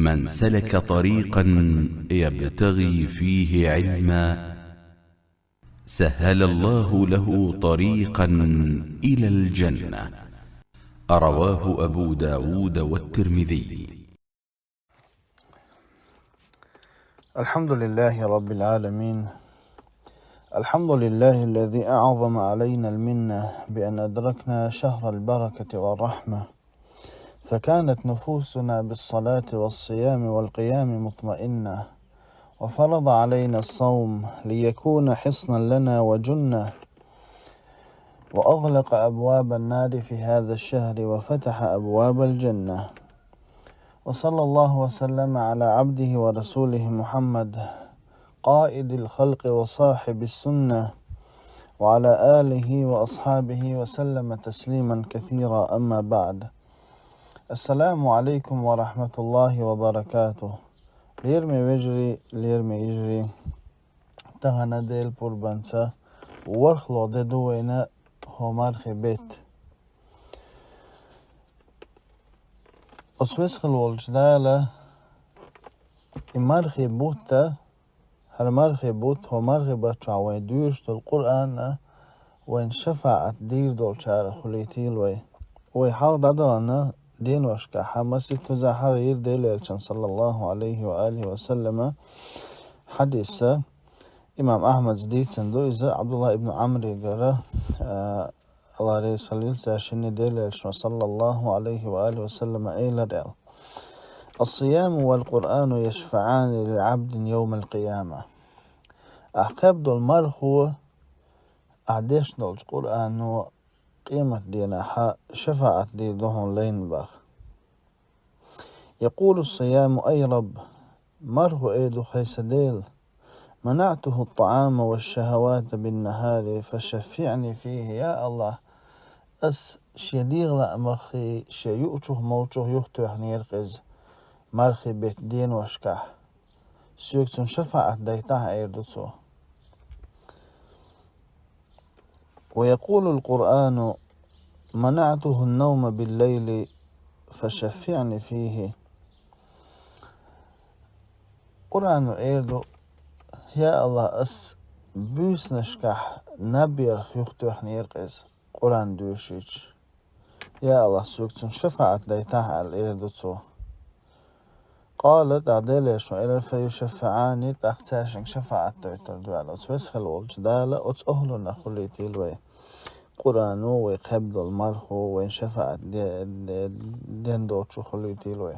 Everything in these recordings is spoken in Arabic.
من سلك طريقا يبتغي فيه علما سهل الله له طريقا إلى الجنة. رواه أبو داود والترمذي. الحمد لله رب العالمين. الحمد لله الذي أعظم علينا المنة بأن أدركنا شهر البركة والرحمة، فكانت نفوسنا بالصلاة والصيام والقيام مطمئنة، وفرض علينا الصوم ليكون حصنا لنا وجنة، وأغلق أبواب النار في هذا الشهر وفتح أبواب الجنة. وصلى الله وسلم على عبده ورسوله محمد قائد الخلق وصاحب السنة، وعلى آله وأصحابه وسلم تسليما كثيرا. أما بعد، السلام عليكم ورحمة الله وبركاته. ليرمي وجري ليرمي يجري تغنى ديل بوربانسا ورخلو دي دوينة هومارخي بيت أسوسخل والجدالة إمارخي بوتا هالمارخي بوت هومارخي باتشا وين دوش دول القرآن وين شفاعت دير دول شارع خليتيل وي حاق دادانا دين وشكا حماسي تزا حغير ديليلشان صلى الله عليه وآله وسلم. حديث إمام أحمد زديد سندو إذا عبد الله ابن عمرو قرأ الله عليه صليل ساشيني ديليلشان صلى الله عليه وآله وسلم إيلا ريال: الصيام والقرآن يشفعان للعبد يوم القيامة. أحكاب دول مرخو أعديش دول القرآن قيمة دينا شفاعة دي دهون لين باخ. يقول الصيام: أي رب مرخو إيدو خيس ديل، منعته الطعام والشهوات بالنهار فشفعني فيه يا الله. أس شديغ لأمخي شيؤتشه موتشه يختو يعني يرقز مرخي بيت دين وشكح سيوكتون شفاعة ديتاه ايردوتو. ويقول القرآن: منعته النوم بالليل فشفعني فيه. قرآن ايردو يا الله أس بيس نشكح نبيرخ يختو يعني يرقز قرآن دوشيش يا الله سيوكتون شفاعة ديتاه الايردوتو. قالت عديليش وإلى فيشفعاني تحتاشن شفاعة تويتر دوالة وتوسخل والجدالة وتأهلنا خليتي الوي قرآنو ويقبض المرخو وين شفاعة دين دوتشو خليتي الوي.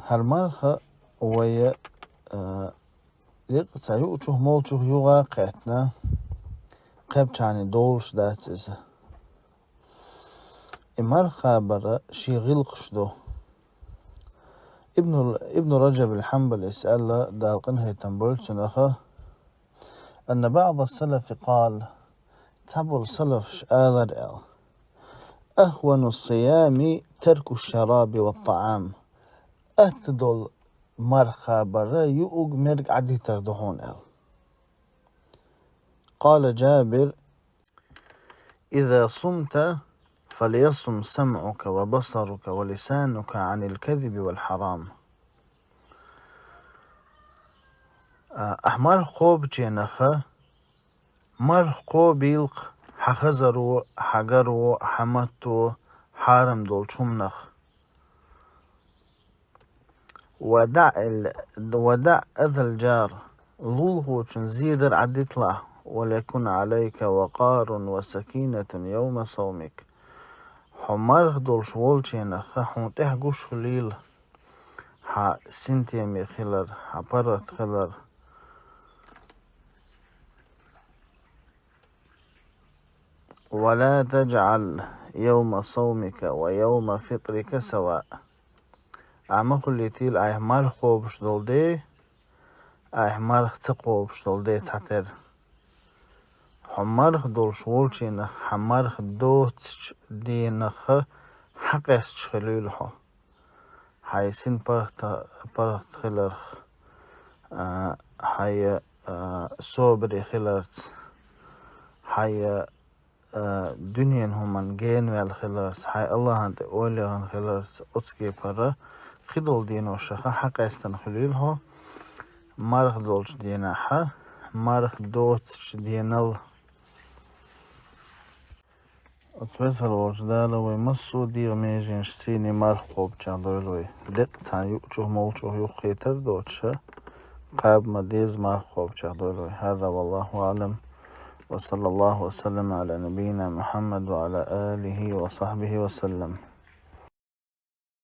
هالمرخة وي يقتا يؤتشو مولشو يوغا قيتنا قبتشاني دولش داتز المرخة برا شي غلقشدو. ابن رجب الحنبلي يسأل دالقن هيتن بولتنخه أن بعض السلف قال: تبو السلف شآل أهون الصيام ترك الشراب والطعام. أتدل مرخة برا يؤج مرق عدي تردهون قال جابر: إذا صمت فليصم سمعك وبصرك ولسانك عن الكذب والحرام. أحمر خوب جينخه مر خوب يلق حخزرو حقرو حمتو حارم دول شمنخ. ودع أذى الجار ظلهو تنزيدر عدتله وليكن عليك وقار وسكينة يوم صومك. حمارخ دول شوالشينا حونتح قوش خليل ها سنتيمي خلر ها برت خلر. ولا تجعل يوم صومك ويوم فطرك سواء. أعمى خليتيل أحمر خوبش دول دي أحمر تقوبش دول دي تحتر. حمارخ دول شوالشينا حمارخ دوتش دينخ حقس خليلحو حيسين برت خلرخ حي صوبري خلرت حي dünyen human gen vel khilars hay Allah'ın de oylayan khilars otski para khidol din o şaha haqastan khulil ho marx dolç diyena ha marx doç diyenal Отсвесал вождала вой массу дир межин штини марх попчан дойлой. Дек цан ючух молчух юхитер دوتشا قاب مديز مرح попчан дойлой. هذا والله أعلم وصلى الله وسلم على نبينا محمد وعلى آله وصحبه وسلم.